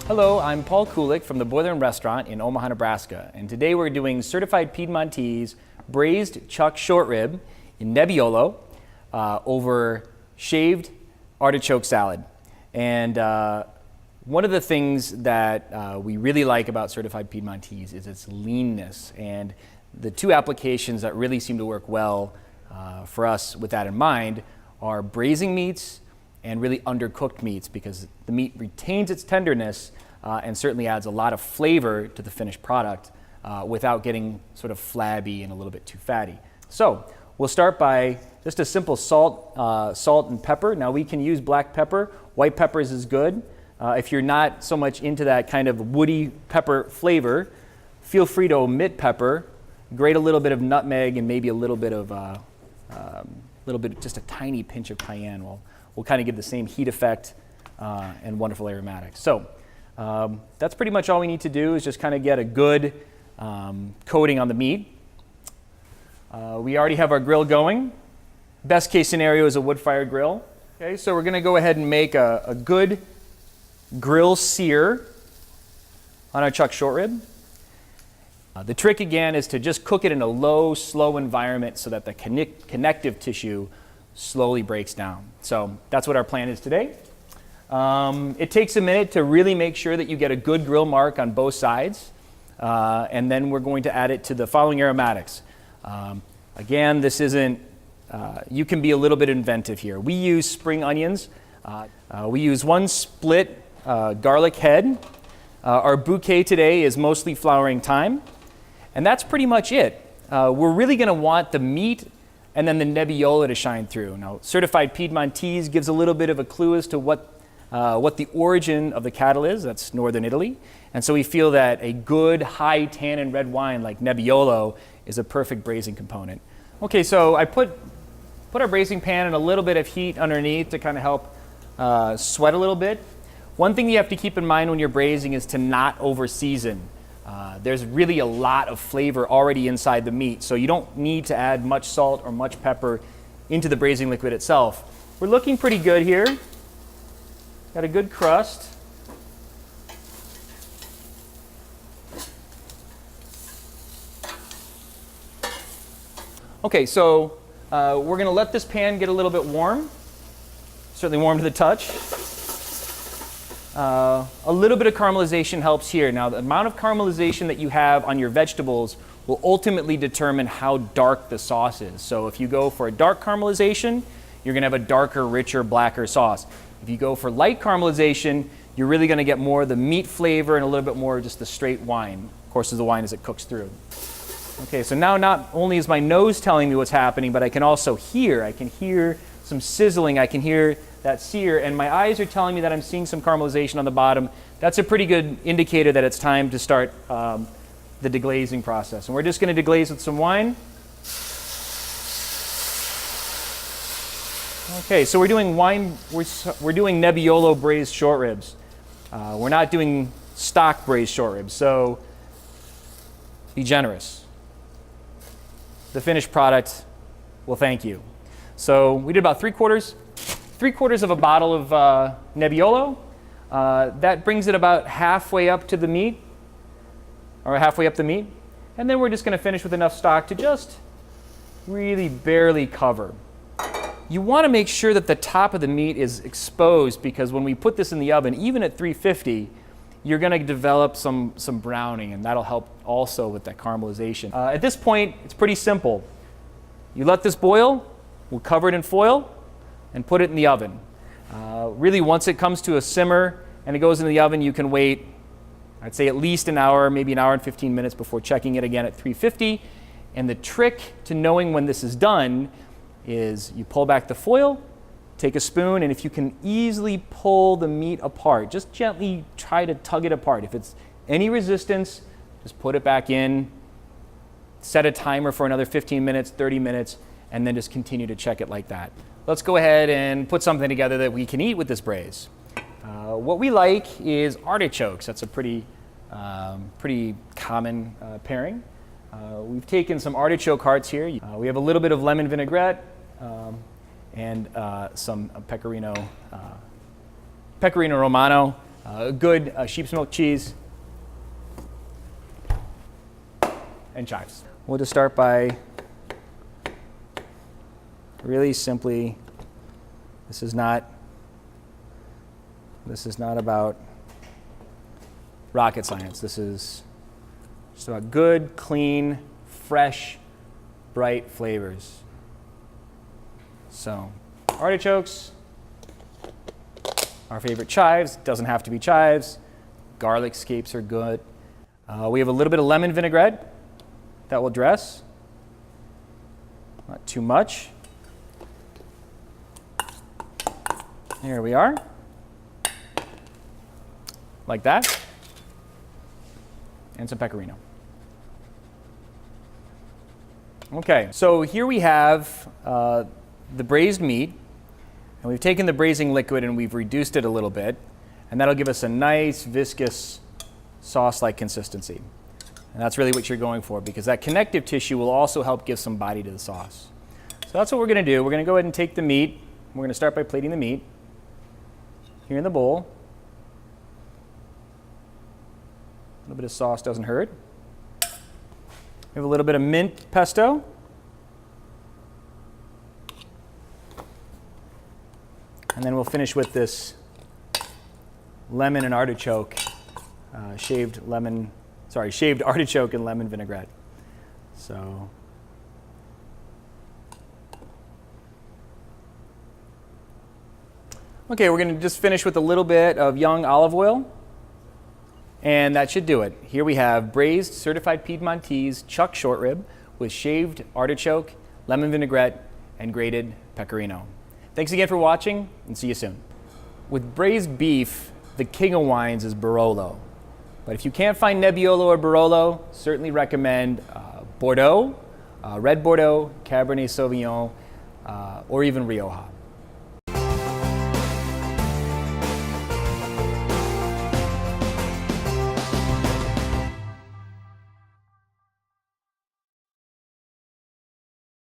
Hello, I'm Paul Kulik from the Boiler and Restaurant in Omaha, Nebraska, and today we're doing certified Piedmontese braised chuck short rib in Nebbiolo over shaved artichoke salad. And one of the things that we really like about certified Piedmontese is its leanness, and the two applications that really seem to work well for us with that in mind are braising meats and really undercooked meats, because the meat retains its tenderness and certainly adds a lot of flavor to the finished product without getting sort of flabby and a little bit too fatty. So we'll start by just a simple salt and pepper. Now we can use black pepper. White peppers is good. If you're not so much into that kind of woody pepper flavor, feel free to omit pepper. Grate a little bit of nutmeg and maybe a little bit of just a tiny pinch of cayenne. We'll kind of give the same heat effect and wonderful aromatics. So that's pretty much all we need to do, is just kind of get a good coating on the meat. We already have our grill going. Best case scenario is a wood-fired grill. Okay, so we're going to go ahead and make a good grill sear on our chuck short rib. The trick again is to just cook it in a low, slow environment so that the connective tissue slowly breaks down. So that's what our plan is today. It takes a minute to really make sure that you get a good grill mark on both sides, and then we're going to add it to the following aromatics. Again, this isn't, you can be a little bit inventive here. We use spring onions. We use one split garlic head. Our bouquet today is mostly flowering thyme, and that's pretty much it. We're really going to want the meat and then the Nebbiolo to shine through. Now, certified Piedmontese gives a little bit of a clue as to what the origin of the cattle is. That's northern Italy. And so we feel that a good high tannin red wine like Nebbiolo is a perfect braising component. Okay, so I put our braising pan in a little bit of heat underneath to kind of help sweat a little bit. One thing you have to keep in mind when you're braising is to not over season. There's really a lot of flavor already inside the meat, so you don't need to add much salt or much pepper into the braising liquid itself. We're looking pretty good here. Got a good crust. Okay, so we're going to let this pan get a little bit warm, certainly warm to the touch. A little bit of caramelization helps here. Now, the amount of caramelization that you have on your vegetables will ultimately determine how dark the sauce is. So if you go for a dark caramelization, you're going to have a darker, richer, blacker sauce. If you go for light caramelization, you're really going to get more of the meat flavor and a little bit more just the straight wine. Of course, as the wine as it cooks through. Okay, so now not only is my nose telling me what's happening, but I can also hear. I can hear some sizzling. I can hear that sear, and my eyes are telling me that I'm seeing some caramelization on the bottom. That's a pretty good indicator that it's time to start the deglazing process. And we're just going to deglaze with some wine. Okay, so we're doing Nebbiolo braised short ribs. We're not doing stock braised short ribs, so be generous. The finished product will thank you. So we did about three quarters of a bottle of Nebbiolo. That brings it about halfway up to the meat, or halfway up the meat. And then we're just going to finish with enough stock to just really barely cover. You want to make sure that the top of the meat is exposed, because when we put this in the oven, even at 350, you're going to develop some browning, and that'll help also with that caramelization. At this point, it's pretty simple. You let this boil, we'll cover it in foil, and put it in the oven. Really, once it comes to a simmer and it goes in the oven, you can wait, I'd say at least an hour, maybe an hour and 15 minutes before checking it again at 350. And the trick to knowing when this is done is you pull back the foil, take a spoon, and if you can easily pull the meat apart, just gently try to tug it apart. If it's any resistance, just put it back in, set a timer for another 15 minutes, 30 minutes, and then just continue to check it like that. Let's go ahead and put something together that we can eat with this braise. What we like is artichokes. That's a pretty common pairing. We've taken some artichoke hearts here. We have a little bit of lemon vinaigrette and some Pecorino Romano. good sheep's milk cheese, and chives. We'll just start by really simply, this is not about rocket science. This is just about good, clean, fresh, bright flavors. So, artichokes, our favorite chives. Doesn't have to be chives. Garlic scapes are good. We have a little bit of lemon vinaigrette that will dress. Not too much. Here we are. Like that. And some pecorino. Okay, so here we have the braised meat, and we've taken the braising liquid and we've reduced it a little bit, and that'll give us a nice viscous sauce-like consistency. And that's really what you're going for, because that connective tissue will also help give some body to the sauce. So that's what we're going to do. We're going to go ahead and take the meat. We're going to start by plating the meat here in the bowl. A little bit of sauce doesn't hurt. We have a little bit of mint pesto. And then we'll finish with this lemon and artichoke, shaved artichoke and lemon vinaigrette. So, okay, we're going to just finish with a little bit of young olive oil. And that should do it. Here we have braised certified Piedmontese chuck short rib with shaved artichoke, lemon vinaigrette, and grated pecorino. Thanks again for watching, and see you soon. With braised beef, the king of wines is Barolo. But if you can't find Nebbiolo or Barolo, certainly recommend Bordeaux, Red Bordeaux, Cabernet Sauvignon, or even Rioja.